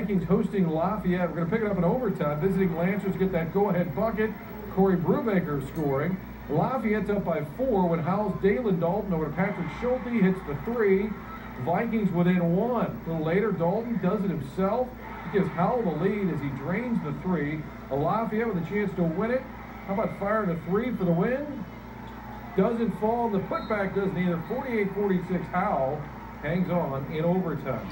Vikings hosting Lafayette. We're going to pick it up in overtime. Visiting Lancers get that go-ahead bucket. Corey Brubaker scoring. Lafayette's up by 4 when Howell's Daylan Dalton over to Patrick Schulte hits the 3. Vikings within 1. A little later, Dalton does it himself. He gives Howell the lead as he drains the 3. Lafayette with a chance to win it. How about firing a 3 for the win? Doesn't fall. The putback doesn't either. 48-46 Howell hangs on in overtime.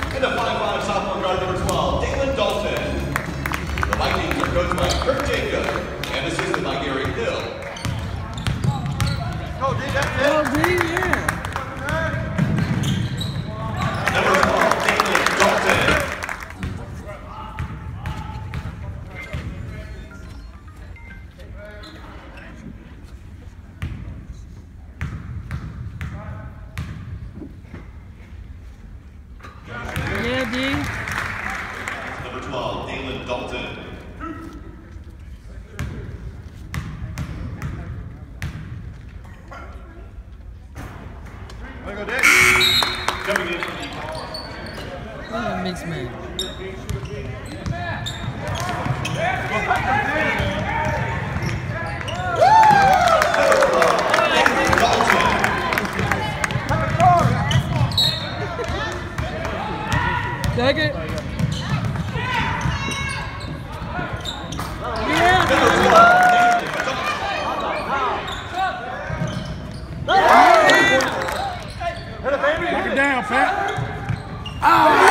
And the 5'5" sophomore guard number 12, Daylan Dalton. The Vikings are coached by Kirk Jacob and assisted by Gary Hill. Oh, D, that's it. Oh, D, yeah. Number 12, Daylan Dalton. Yeah, D. Number 12, Daylan Dalton. Way to go, Dick. Coming in from the Mixed man. Take it. Yeah. Knock it down, Pat.